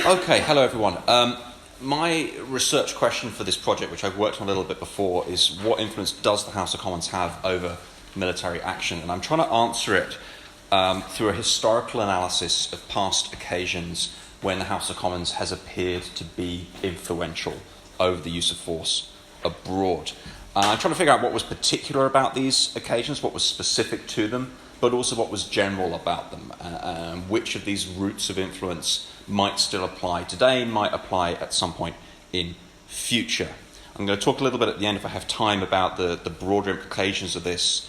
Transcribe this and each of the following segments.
Okay, hello everyone. My research question for this project, which I've worked on a little bit before, is what influence does the House of Commons have over military action? And I'm trying to answer it through a historical analysis of past occasions when the House of Commons has appeared to be influential over the use of force abroad. I'm trying to figure out what was particular about these occasions, what was specific to them, but also what was general about them, and which of these routes of influence might still apply today, might apply at some point in future. I'm going to talk a little bit at the end, if I have time, about the broader implications of this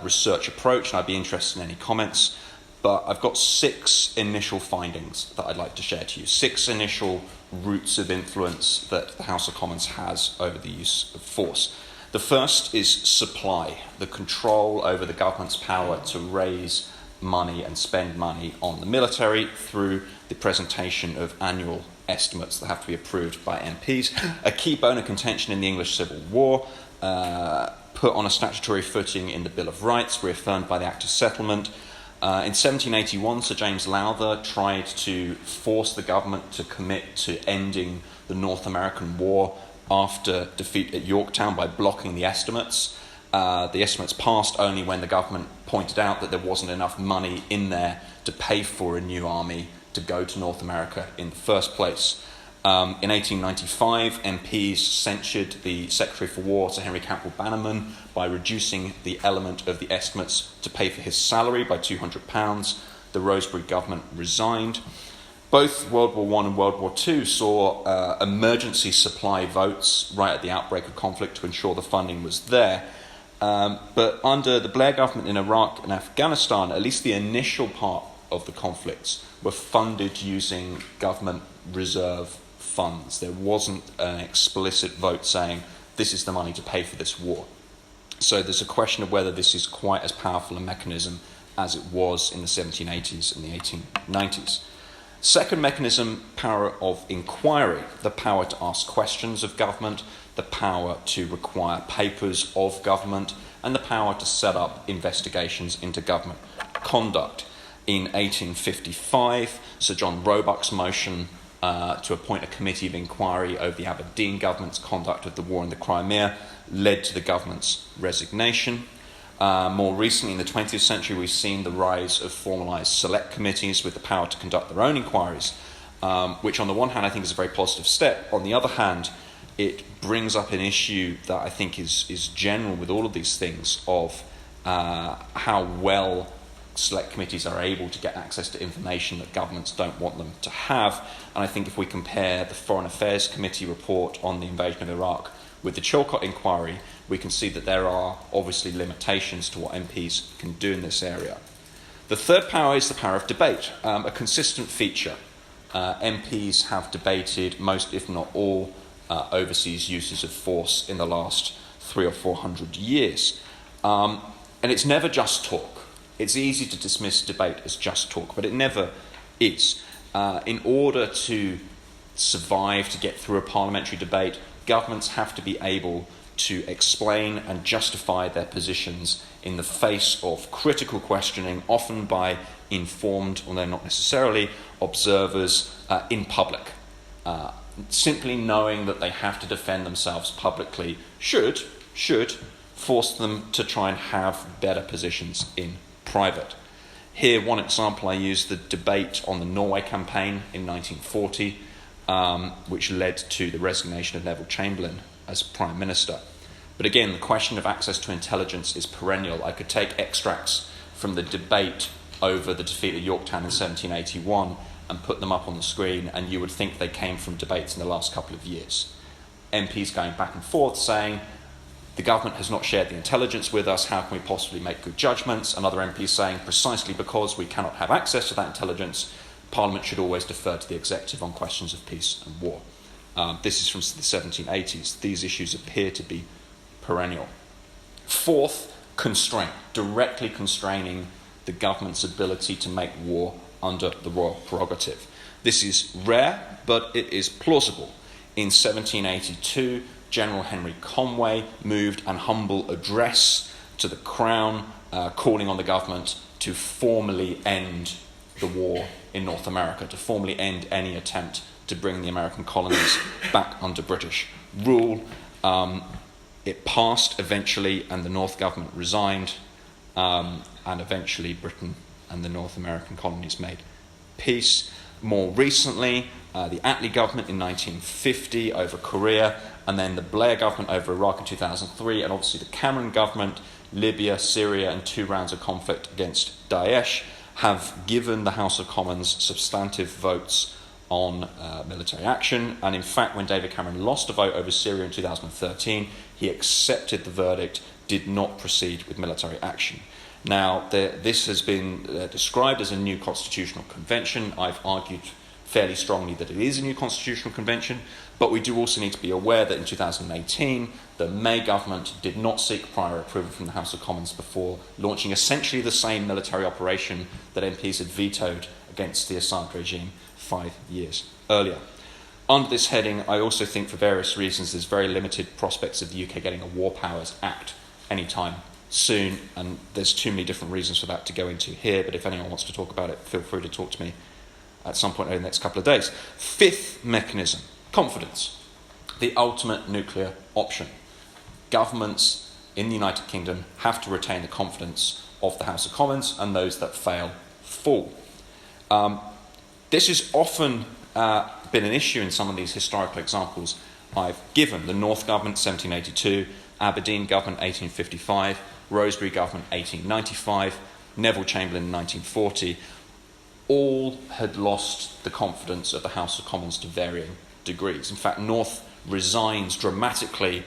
research approach, and I'd be interested in any comments. But I've got 6 initial findings that I'd like to share to you, 6 initial routes of influence that the House of Commons has over the use of force. The first is supply, the control over the government's power to raise money and spend money on the military through the presentation of annual estimates that have to be approved by MPs. A key bone of contention in the English Civil War, put on a statutory footing in the Bill of Rights, reaffirmed by the Act of Settlement. In 1781, Sir James Lowther tried to force the government to commit to ending the North American War after defeat at Yorktown by blocking the estimates. The estimates passed only when the government pointed out that there wasn't enough money in there to pay for a new army to go to North America in the first place. In 1895, MPs censured the Secretary for War, Sir Henry Campbell Bannerman, by reducing the element of the estimates to pay for his salary by £200. The Rosebery government resigned. Both World War I and World War II saw emergency supply votes right at the outbreak of conflict to ensure the funding was there. But under the Blair government in Iraq and Afghanistan, at least the initial part of the conflicts were funded using government reserve funds. There wasn't an explicit vote saying this is the money to pay for this war. So there's a question of whether this is quite as powerful a mechanism as it was in the 1780s and the 1890s. Second mechanism, power of inquiry, the power to ask questions of government, the power to require papers of government, and the power to set up investigations into government conduct. In 1855, Sir John Roebuck's motion to appoint a committee of inquiry over the Aberdeen government's conduct of the war in the Crimea led to the government's resignation. More recently, in the 20th century, we've seen the rise of formalised select committees with the power to conduct their own inquiries, which on the one hand I think is a very positive step. On the other hand, it brings up an issue that I think is general with all of these things of how well select committees are able to get access to information that governments don't want them to have. And I think if we compare the Foreign Affairs Committee report on the invasion of Iraq with the Chilcot inquiry, we can see that there are obviously limitations to what MPs can do in this area. The third power is the power of debate, a consistent feature. MPs have debated most, if not all, overseas uses of force in the last 300 or 400 years. And it's never just talk. It's easy to dismiss debate as just talk, but it never is. In order to survive, to get through a parliamentary debate, governments have to be able to explain and justify their positions in the face of critical questioning, often by informed, although not necessarily, observers in public. Simply knowing that they have to defend themselves publicly should force them to try and have better positions in private. Here, one example I use, the debate on the Norway campaign in 1940, which led to the resignation of Neville Chamberlain as Prime Minister. But again, the question of access to intelligence is perennial. I could take extracts from the debate over the defeat at Yorktown in 1781 and put them up on the screen, and you would think they came from debates in the last couple of years. MPs going back and forth saying, the government has not shared the intelligence with us, how can we possibly make good judgments? And other MPs saying, precisely because we cannot have access to that intelligence, Parliament should always defer to the executive on questions of peace and war. This is from the 1780s. These issues appear to be perennial. Fourth, constraint, directly constraining the government's ability to make war under the royal prerogative. This is rare, but it is plausible. In 1782, General Henry Conway moved an humble address to the Crown calling on the government to formally end the war in North America, to formally end any attempt to bring the American colonies back under British rule. It passed eventually, and the North government resigned, and eventually Britain and the North American colonies made peace. More recently, the Attlee government in 1950 over Korea, and then the Blair government over Iraq in 2003, and obviously the Cameron government, Libya, Syria, and 2 rounds of conflict against Daesh have given the House of Commons substantive votes on military action. And in fact, when David Cameron lost a vote over Syria in 2013, he accepted the verdict, did not proceed with military action. Now, this has been described as a new constitutional convention. I've argued fairly strongly that it is a new constitutional convention, but we do also need to be aware that in 2018, the May government did not seek prior approval from the House of Commons before launching essentially the same military operation that MPs had vetoed against the Assad regime 5 years earlier. Under this heading, I also think for various reasons there's very limited prospects of the UK getting a War Powers Act anytime soon, and there's too many different reasons for that to go into here, but if anyone wants to talk about it, feel free to talk to me at some point over the next couple of days. 5th mechanism, confidence, the ultimate nuclear option. Governments in the United Kingdom have to retain the confidence of the House of Commons, and those that fail fall. This has often been an issue in some of these historical examples I've given. The North Government, 1782, Aberdeen Government, 1855, Rosebery Government, 1895, Neville Chamberlain, 1940, all had lost the confidence of the House of Commons to varying degrees. In fact, North resigns dramatically,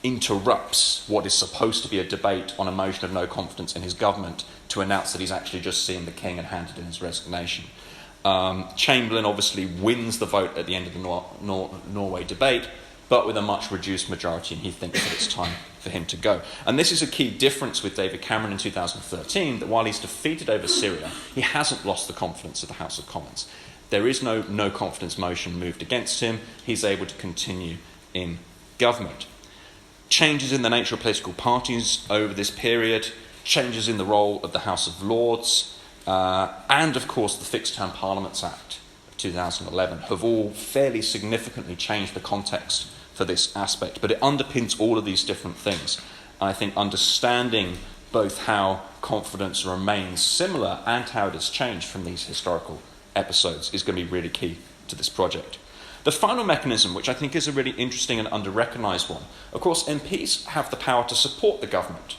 interrupts what is supposed to be a debate on a motion of no confidence in his government to announce that he's actually just seen the King and handed in his resignation. Chamberlain obviously wins the vote at the end of the Norway debate, but with a much reduced majority, and he thinks that it's time for him to go. And this is a key difference with David Cameron in 2013, that while he's defeated over Syria, he hasn't lost the confidence of the House of Commons. There is no confidence motion moved against him. He's able to continue in government. Changes in the nature of political parties over this period, changes in the role of the House of Lords, and of course the Fixed Term Parliaments Act of 2011 have all fairly significantly changed the context for this aspect, but it underpins all of these different things. And I think understanding both how confidence remains similar and how it has changed from these historical episodes is going to be really key to this project. The final mechanism, which I think is a really interesting and under-recognised one, of course, MPs have the power to support the government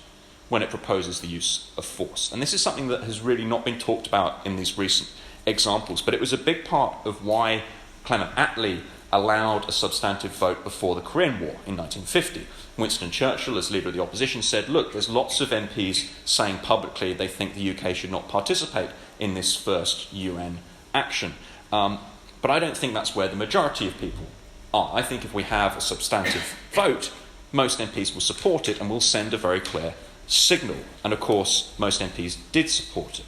when it proposes the use of force. And this is something that has really not been talked about in these recent examples, but it was a big part of why Clement Attlee allowed a substantive vote before the Korean War in 1950. Winston Churchill, as leader of the opposition, said, look, there's lots of MPs saying publicly they think the UK should not participate in this first UN action. But I don't think that's where the majority of people are. I think if we have a substantive vote, most MPs will support it and will send a very clear signal. And of course, most MPs did support it.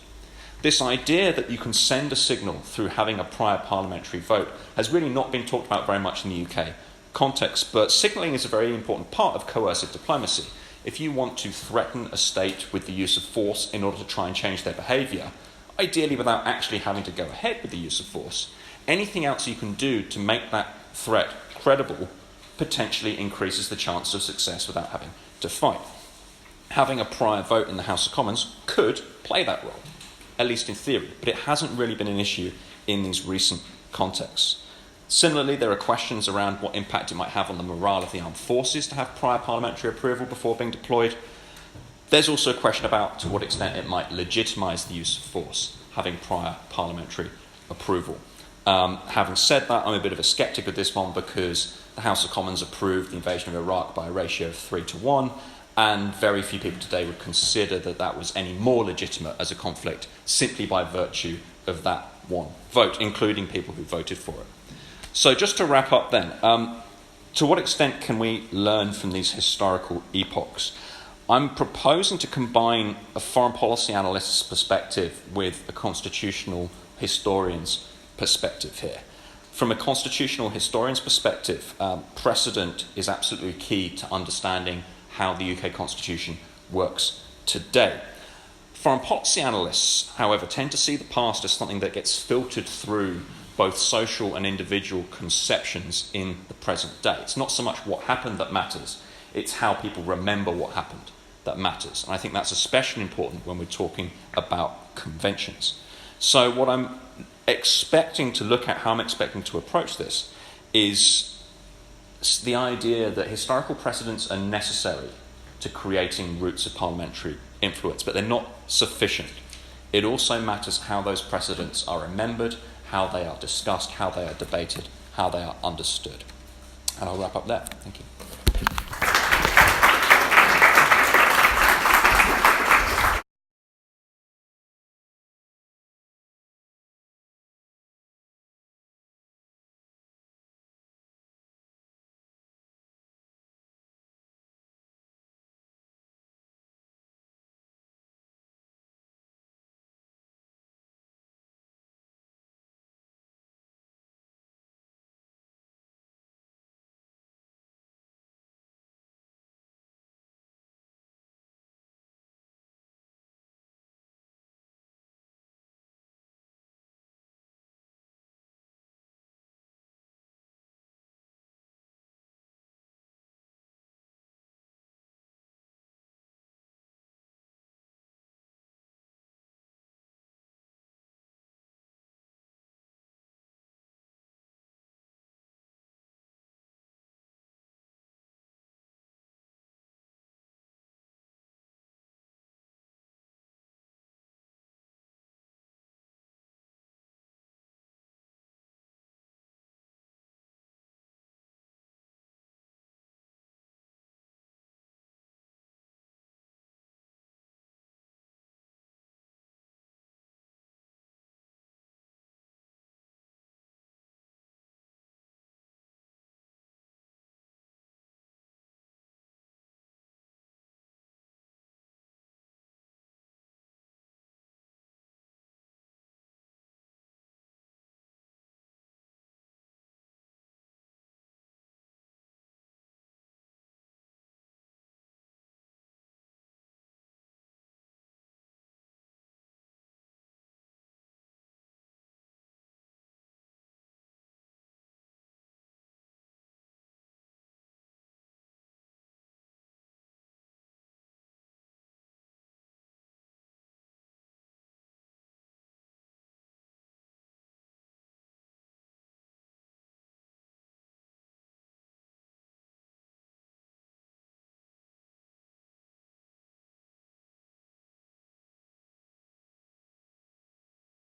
This idea that you can send a signal through having a prior parliamentary vote has really not been talked about very much in the UK context, but signalling is a very important part of coercive diplomacy. If you want to threaten a state with the use of force in order to try and change their behaviour, ideally without actually having to go ahead with the use of force, anything else you can do to make that threat credible potentially increases the chance of success without having to fight. Having a prior vote in the House of Commons could play that role, at least in theory, but it hasn't really been an issue in these recent contexts. Similarly, there are questions around what impact it might have on the morale of the armed forces to have prior parliamentary approval before being deployed. There's also a question about to what extent it might legitimise the use of force, having prior parliamentary approval. Having said that, I'm a bit of a sceptic with this one because the House of Commons approved the invasion of Iraq by a ratio of 3-1, and very few people today would consider that that was any more legitimate as a conflict simply by virtue of that one vote, including people who voted for it. So just to wrap up then, to what extent can we learn from these historical epochs? I'm proposing to combine a foreign policy analyst's perspective with a constitutional historian's perspective here. From a constitutional historian's perspective, precedent is absolutely key to understanding how the UK Constitution works today. Foreign policy analysts, however, tend to see the past as something that gets filtered through both social and individual conceptions in the present day. It's not so much what happened that matters, it's how people remember what happened that matters. And I think that's especially important when we're talking about conventions. So what I'm expecting to look at, how I'm expecting to approach this, is the idea that historical precedents are necessary to creating roots of parliamentary influence, but they're not sufficient. It also matters how those precedents are remembered, how they are discussed, how they are debated, how they are understood. And I'll wrap up there. Thank you.